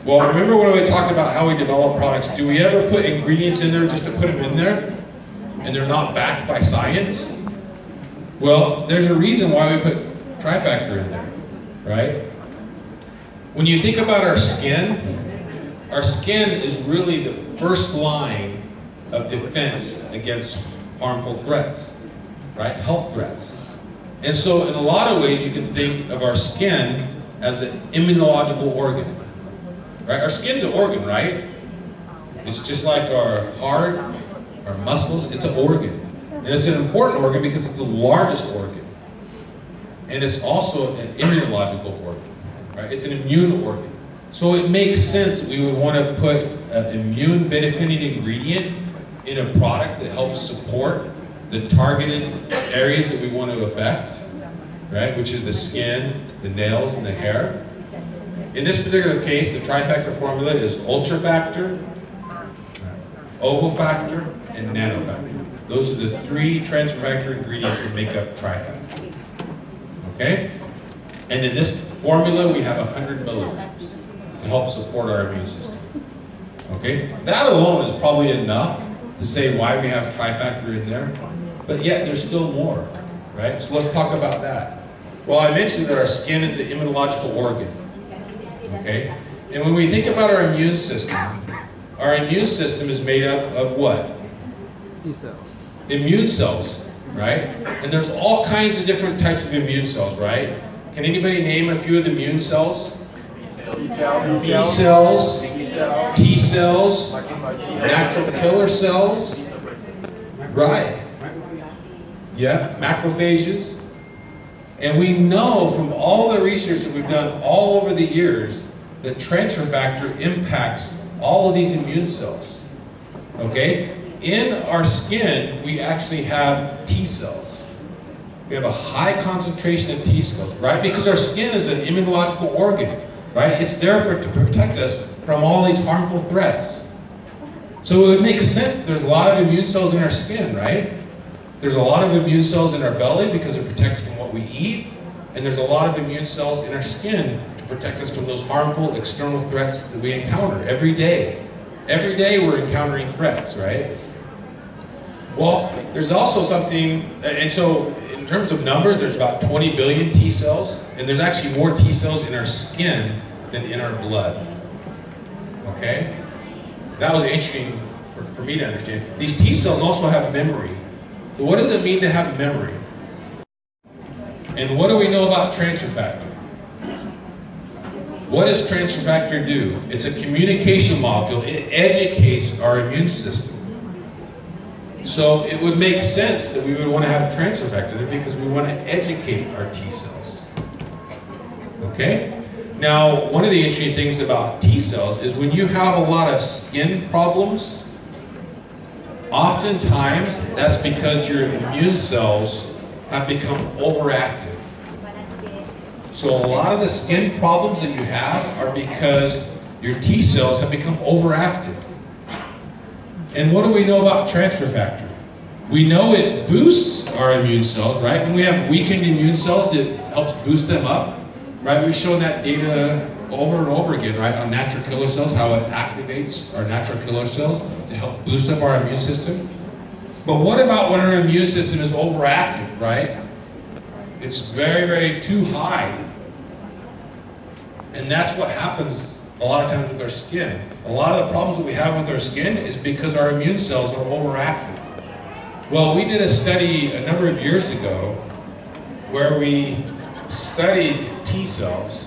Well, remember when we talked about how we develop products? Do we ever put ingredients in there just to put them in there? And they're not backed by science? Well, there's a reason why we put tri-factor in there, right? When you think about our skin is really the first line of defense against harmful threats, right? Health threats. And so in a lot of ways, you can think of our skin as an immunological organ, right? Our skin's an organ, right? It's just like our heart, our muscles, it's an organ. And it's an important organ because it's the largest organ. And it's also an immunological organ, right? It's an immune organ. So it makes sense that we would want to put an immune benefiting ingredient in a product that helps support the targeted areas that we want to affect, right? Which is the skin, the nails, and the hair. In this particular case, the trifactor formula is ultrafactor, ovofactor, and nanofactor. Those are the three transfer factor ingredients that make up trifactor. Okay? And in this formula, we have 100 milligrams to help support our immune system. Okay? That alone is probably enough to say why we have trifactor in there, but yet there's still more, right? So let's talk about that. Well, I mentioned that our skin is an immunological organ, okay? And when we think about our immune system is made up of what? T-cell. Immune cells, right? And there's all kinds of different types of immune cells, right? Can anybody name a few of the immune cells? B cells, T cells, natural killer cells, right? Yeah, macrophages. And we know from all the research that we've done all over the years that transfer factor impacts all of these immune cells. Okay? In our skin, we actually have T cells. We have a high concentration of T cells, right? Because our skin is an immunological organ, right? It's there to protect us from all these harmful threats. So it would make sense there's a lot of immune cells in our skin, right? There's a lot of immune cells in our belly because it protects from what we eat, and there's a lot of immune cells in our skin to protect us from those harmful external threats that we encounter every day. Every day we're encountering threats, right? Well, there's also something, and so in terms of numbers, there's about 20 billion T cells, and there's actually more T cells in our skin than in our blood. Okay? That was interesting for me to understand. These T cells also have memory. So what does it mean to have memory? And what do we know about transfer factor? What does transfer factor do? It's a communication molecule. It educates our immune system. So it would make sense that we would want to have transfer factor because we want to educate our T cells. Okay? Now, one of the interesting things about T cells is when you have a lot of skin problems, oftentimes that's because your immune cells have become overactive. So a lot of the skin problems that you have are because your T cells have become overactive. And what do we know about transfer factor? We know it boosts our immune cells, right? When we have weakened immune cells, it helps boost them up, right? We've shown that data over and over again, right? On natural killer cells, how it activates our natural killer cells to help boost up our immune system. But what about when our immune system is overactive, right? It's very, very too high. And that's what happens a lot of times with our skin. A lot of the problems that we have with our skin is because our immune cells are overactive. Well, we did a study a number of years ago where we studied T cells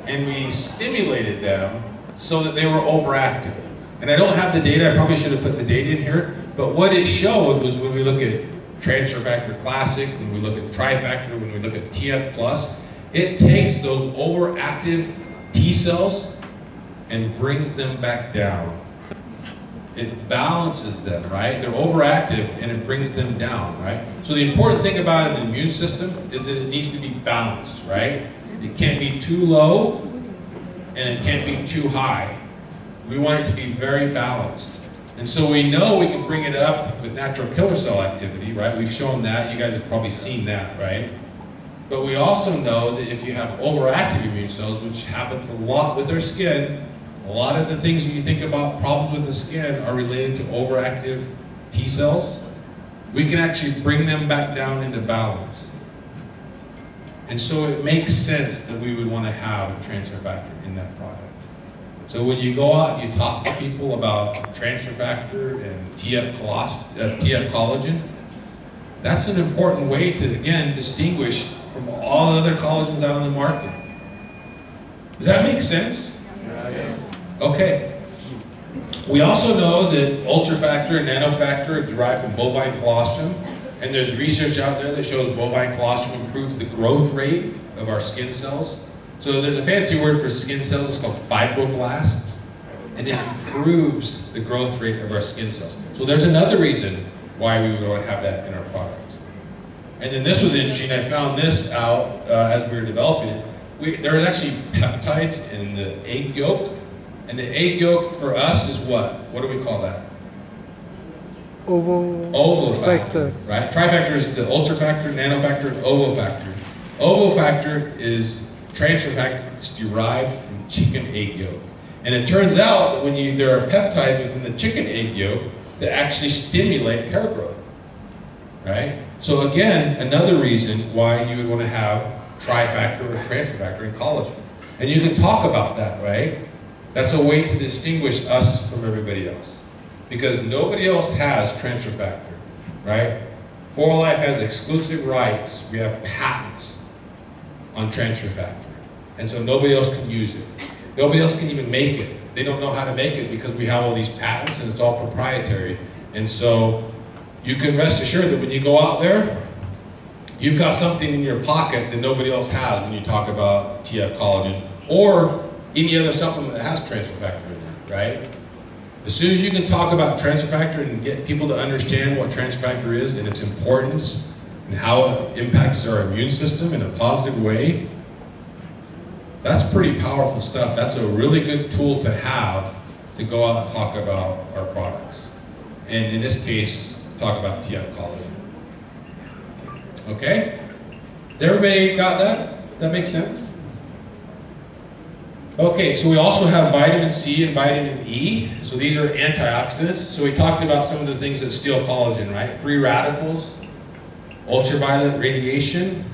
and we stimulated them so that they were overactive. And I don't have the data, I probably should have put the data in here, but what it showed was when we look at transfer factor classic, when we look at trifactor, when we look at TF+, it takes those overactive T cells and brings them back down. It balances them, right? They're overactive and it brings them down, right? So the important thing about an immune system is that it needs to be balanced, right? It can't be too low and it can't be too high. We want it to be very balanced. And so we know we can bring it up with natural killer cell activity, right? We've shown that, you guys have probably seen that, right? But we also know that if you have overactive immune cells, which happens a lot with our skin, a lot of the things when you think about problems with the skin are related to overactive T cells. We can actually bring them back down into balance. And so it makes sense that we would want to have a transfer factor in that product. So when you go out and you talk to people about transfer factor and TF collagen, that's an important way to, again, distinguish from all other collagens out on the market. Does that make sense? Yeah. Okay. We also know that ultrafactor and nanofactor are derived from bovine colostrum, and there's research out there that shows bovine colostrum improves the growth rate of our skin cells. So there's a fancy word for skin cells, it's called fibroblasts, and it improves the growth rate of our skin cells. So there's another reason why we would want to have that in our product. And then this was interesting, I found this out as we were developing it. there are actually peptides in the egg yolk, and the egg yolk for us is what? What do we call that? Ovofactor, right? Trifactor is the ultrafactor, nanofactor, and ovofactor. Ovofactor is transfer factor that's derived from chicken egg yolk. And it turns out that when there are peptides within the chicken egg yolk that actually stimulate hair growth, right? So again, another reason why you would want to have trifactor or transfer factor in collagen. And you can talk about that, right? That's a way to distinguish us from everybody else. Because nobody else has transfer factor, right? For Life has exclusive rights. We have patents on transfer factor. And so nobody else can use it. Nobody else can even make it. They don't know how to make it because we have all these patents and it's all proprietary. And so you can rest assured that when you go out there, you've got something in your pocket that nobody else has when you talk about TF collagen or any other supplement that has transfer factor in it, right? As soon as you can talk about transfer factor and get people to understand what transfer factor is and its importance and how it impacts our immune system in a positive way, that's pretty powerful stuff. That's a really good tool to have to go out and talk about our products. And in this case, talk about TF collagen. Okay? Has everybody got that? That makes sense? Okay, so we also have vitamin C and vitamin E. So these are antioxidants. So we talked about some of the things that steal collagen, right? Free radicals, ultraviolet radiation,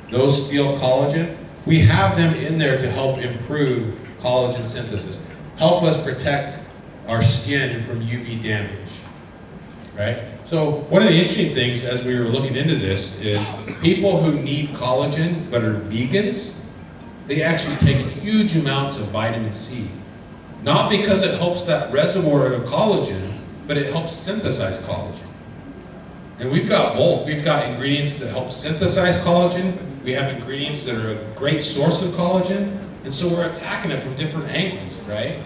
those steal collagen. We have them in there to help improve collagen synthesis, help us protect our skin from UV damage, right? So one of the interesting things as we were looking into this is people who need collagen but are vegans, they actually take huge amounts of vitamin C. Not because it helps that reservoir of collagen, but it helps synthesize collagen. And we've got both. We've got ingredients that help synthesize collagen. We have ingredients that are a great source of collagen. And so we're attacking it from different angles, right?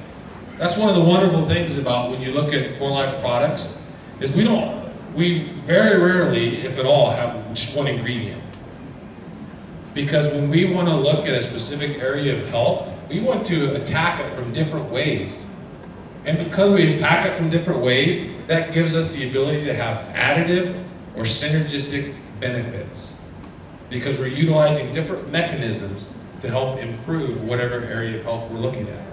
That's one of the wonderful things about when you look at For Life products, is we very rarely, if at all, have just one ingredient. Because when we want to look at a specific area of health, we want to attack it from different ways. And because we attack it from different ways, that gives us the ability to have additive or synergistic benefits. Because we're utilizing different mechanisms to help improve whatever area of health we're looking at.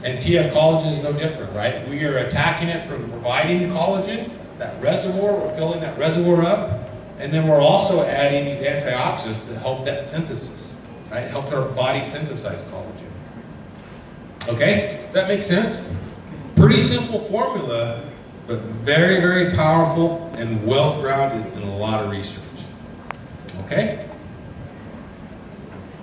And TF collagen is no different, right? We are attacking it from providing collagen, that reservoir, we're filling that reservoir up, and then we're also adding these antioxidants to help that synthesis, right? It helps our body synthesize collagen. Okay, does that make sense? Pretty simple formula, but very, very powerful and well-grounded in a lot of research. Okay?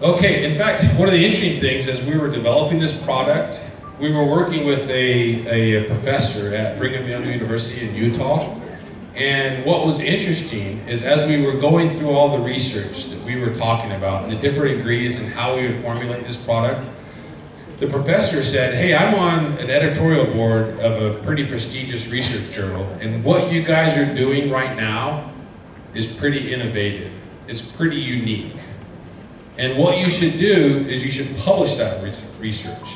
Okay, in fact, one of the interesting things as we were developing this product, we were working with a professor at Brigham Young University in Utah. And what was interesting is as we were going through all the research that we were talking about and the different ingredients and how we would formulate this product, the professor said, hey, I'm on an editorial board of a pretty prestigious research journal, and what you guys are doing right now is pretty innovative. It's pretty unique. And what you should do is you should publish that research.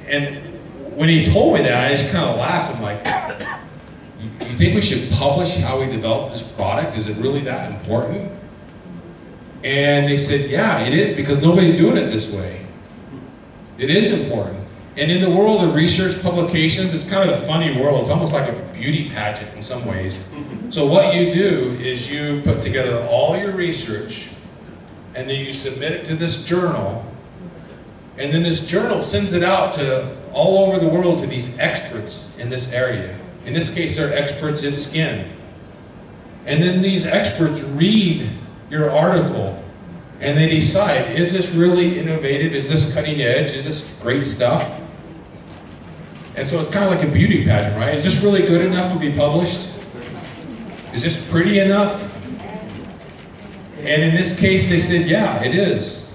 And when he told me that, I just kind of laughed. I'm like, you think we should publish how we developed this product? Is it really that important? And they said, yeah, it is, because nobody's doing it this way. It is important. And in the world of research publications, it's kind of a funny world. It's almost like a beauty pageant in some ways. So what you do is you put together all your research, and then you submit it to this journal, and then this journal sends it out to all over the world to these experts in this area. In this case, they're experts in skin. And then these experts read your article and they decide, is this really innovative? Is this cutting edge? Is this great stuff? And so it's kind of like a beauty pageant, right? Is this really good enough to be published? Is this pretty enough? And in this case, they said, yeah, it is.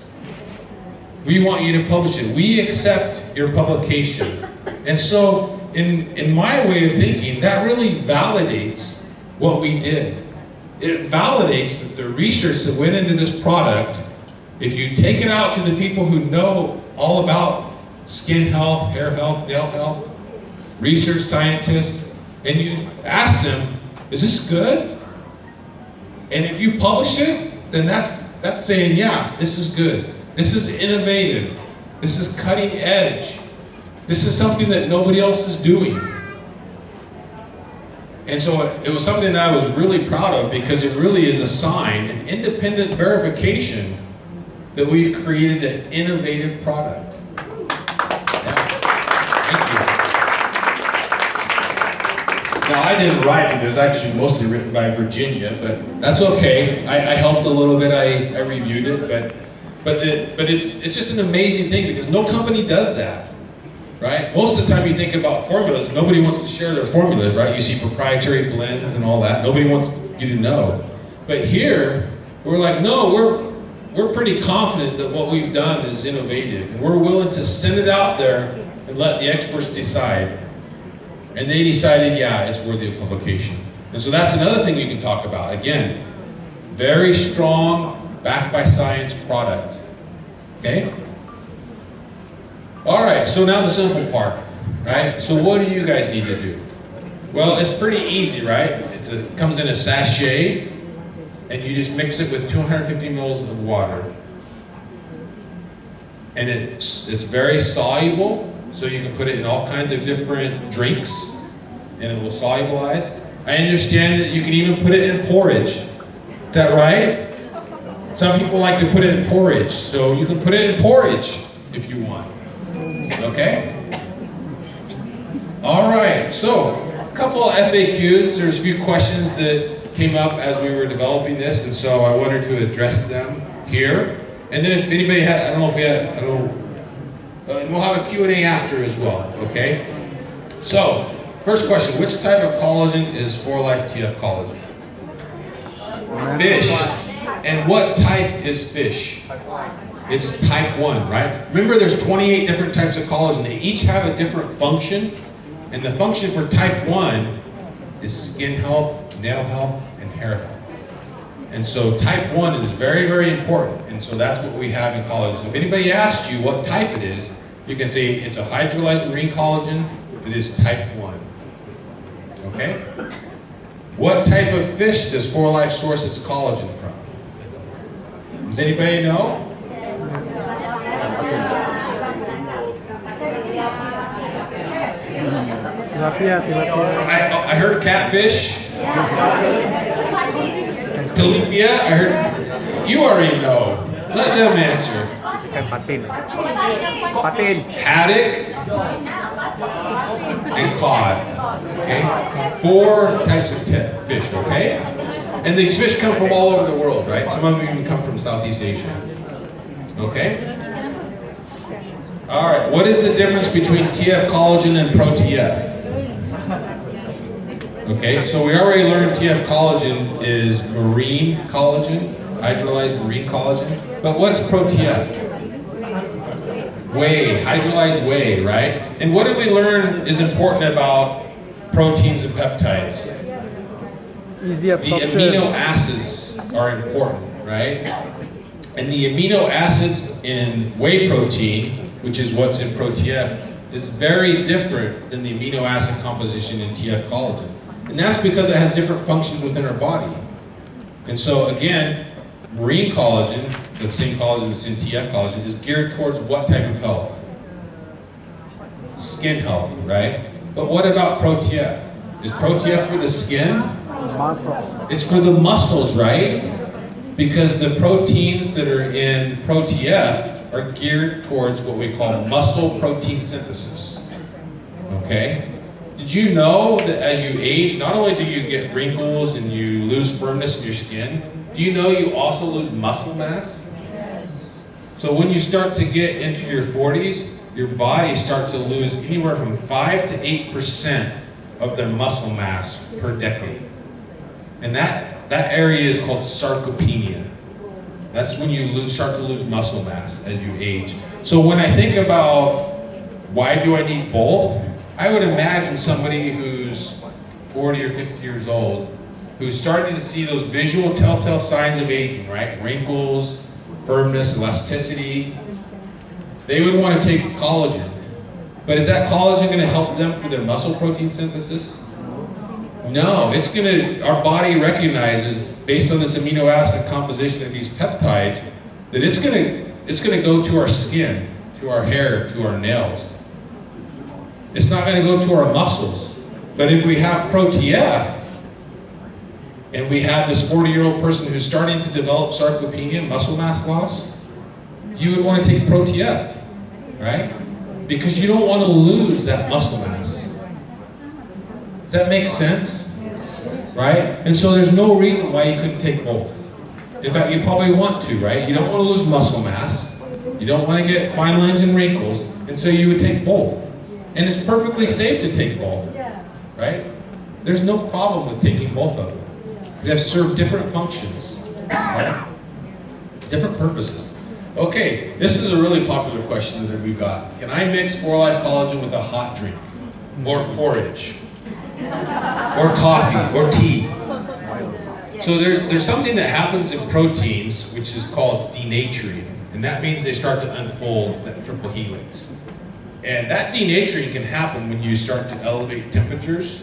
We want you to publish it. We accept your publication. And so, in my way of thinking, that really validates what we did. It validates that the research that went into this product If you take it out to the people who know all about skin health, hair health, nail health, research scientists, and you ask them, is this good? And if you publish it, then that's saying, yeah, this is good. This is innovative. This is cutting edge. This is something that nobody else is doing. And so it was something that I was really proud of because it really is a sign, an independent verification that we've created an innovative product. Yeah. Thank you. Now I didn't write it. It was actually mostly written by Virginia, but that's okay. I helped a little bit. I reviewed it, but it's just an amazing thing because no company does that. Right? Most of the time you think about formulas, nobody wants to share their formulas, right? You see proprietary blends and all that. Nobody wants you to know. But here, we're like, no, we're pretty confident that what we've done is innovative. And we're willing to send it out there and let the experts decide. And they decided, yeah, it's worthy of publication. And so that's another thing you can talk about. Again, very strong, backed by science product. Okay? All right, so now the simple part, right? So what do you guys need to do? Well, it's pretty easy, right? It comes in a sachet, and you just mix it with 250 mils of water. And it's very soluble, so you can put it in all kinds of different drinks, and it will solubilize. I understand that you can even put it in porridge. Is that right? Some people like to put it in porridge, so you can put it in porridge if you want. Okay? All right, so a couple of FAQs. There's a few questions that came up as we were developing this, and so I wanted to address them here. And then if anybody had, we'll have a Q&A after as well, okay? So, first question, which type of collagen is 4Life TF collagen? Fish. And what type is fish? It's type 1, right? Remember there's 28 different types of collagen. They each have a different function. And the function for type 1 is skin health, nail health, and hair health. And so type 1 is very, very important. And so that's what we have in collagen. So if anybody asks you what type it is, you can say it's a hydrolyzed marine collagen. It is type 1. Okay? What type of fish does 4Life source its collagen from? Does anybody know? I heard catfish. Tilapia. I heard. You already know. Let them answer. Haddock and cod. Okay. 4 types of fish. Okay. And these fish come from all over the world, right? Some of them even come from Southeast Asia. Okay. All right. What is the difference between TF collagen and Pro-TF? Okay, so we already learned TF collagen is marine collagen, hydrolyzed marine collagen. But what's Pro-TF? Whey, hydrolyzed whey, right? And what did we learn is important about proteins and peptides? Easy absorption. The amino acids are important, right? And the amino acids in whey protein, which is what's in Pro-TF, is very different than the amino acid composition in TF collagen. And that's because it has different functions within our body. And so again, marine collagen, the same collagen that's in TF collagen, is geared towards what type of health? Skin health, right? But what about Pro-TF? Is Pro-TF for the skin? Muscle. It's for the muscles, right? Because the proteins that are in Pro-TF are geared towards what we call muscle protein synthesis. Okay? Did you know that as you age, not only do you get wrinkles and you lose firmness in your skin, do you know you also lose muscle mass? Yes. So when you start to get into your 40s, your body starts to lose anywhere from 5 to 8% of their muscle mass per decade. And that area is called sarcopenia. That's when you start to lose muscle mass as you age. So when I think about why do I need both, I would imagine somebody who's 40 or 50 years old, who's starting to see those visual telltale signs of aging, right? Wrinkles, firmness, elasticity. They would want to take collagen. But is that collagen going to help them for their muscle protein synthesis? No, it's going to, our body recognizes, based on this amino acid composition of these peptides, that it's going to go to our skin, to our hair, to our nails. It's not going to go to our muscles. But if we have Pro-TF, and we have this 40-year-old person who's starting to develop sarcopenia, muscle mass loss, you would want to take Pro-TF, right? Because you don't want to lose that muscle mass. Does that make sense? Right? And so there's no reason why you couldn't take both. In fact, you probably want to, right? You don't want to lose muscle mass. You don't want to get fine lines and wrinkles. And so you would take both. And it's perfectly safe to take both. Right? There's no problem with taking both of them. They have served different functions. Right? Different purposes. Okay, this is a really popular question that we've got. Can I mix 4-Life Collagen with a hot drink? Or porridge? Or coffee? Or tea? So there's something that happens in proteins which is called denaturing. And that means they start to unfold that triple helix. And that denaturing can happen when you start to elevate temperatures.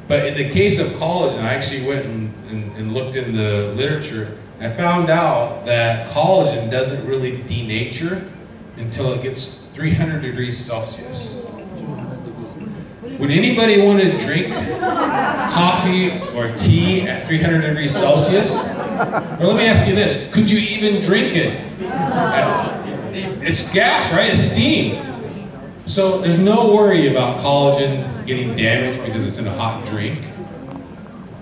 But in the case of collagen, I actually went and looked in the literature. I found out that collagen doesn't really denature until it gets 300 degrees Celsius. Would anybody want to drink coffee or tea at 300 degrees Celsius? Or let me ask you this, could you even drink it? It's gas, right? It's steam. So there's no worry about collagen getting damaged because it's in a hot drink,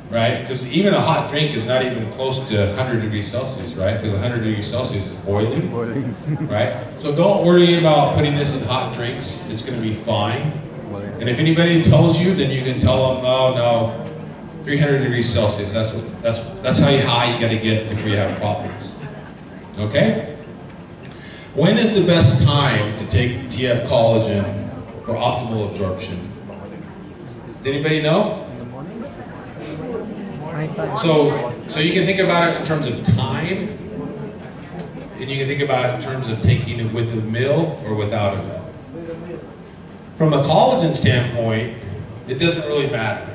right? Because even a hot drink is not even close to 100 degrees Celsius, right? Because 100 degrees Celsius is boiling, right? So don't worry about putting this in hot drinks. It's going to be fine. And if anybody tells you, then you can tell them, oh no, 300 degrees Celsius. That's how high you got to get before you have problems. Okay? When is the best time to take TF collagen for optimal absorption? Does anybody know? So you can think about it in terms of time, and you can think about it in terms of taking it with a meal or without a meal. From a collagen standpoint, it doesn't really matter,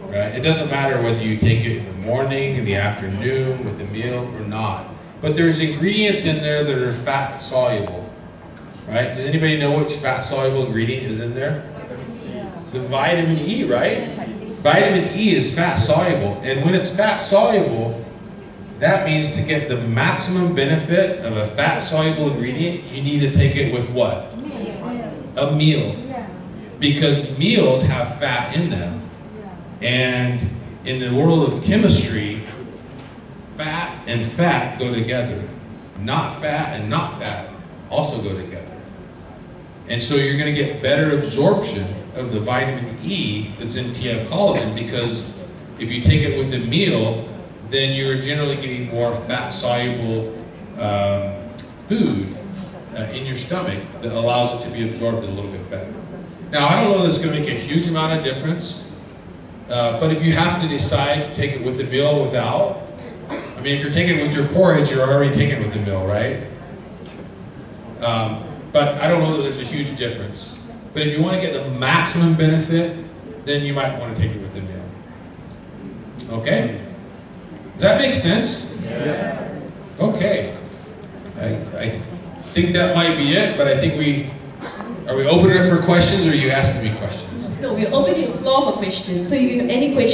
right? It doesn't matter whether you take it in the morning, in the afternoon, with a meal or not. But there's ingredients in there that are fat soluble, right? Does anybody know which fat soluble ingredient is in there? The vitamin E, right? Vitamin E is fat soluble, and when it's fat soluble, that means to get the maximum benefit of a fat soluble ingredient, you need to take it with what? A meal. Because meals have fat in them. And in the world of chemistry, fat and fat go together. Not fat and not fat also go together. And so you're going to get better absorption of the vitamin E that's in TF collagen, because if you take it with a meal, then you're generally getting more fat soluble food in your stomach that allows it to be absorbed a little bit better. Now, I don't know that it's going to make a huge amount of difference, but if you have to decide to take it with a meal or without, I mean, if you're taking it with your porridge, you're already taking it with a meal, right? But I don't know that there's a huge difference. But if you want to get the maximum benefit, then you might want to take it with a meal. Okay? Does that make sense? Yeah. Okay. I think that might be it, but I think are we opening it up for questions, or are you asking me questions? No, we're opening the floor for questions. So if you have any questions,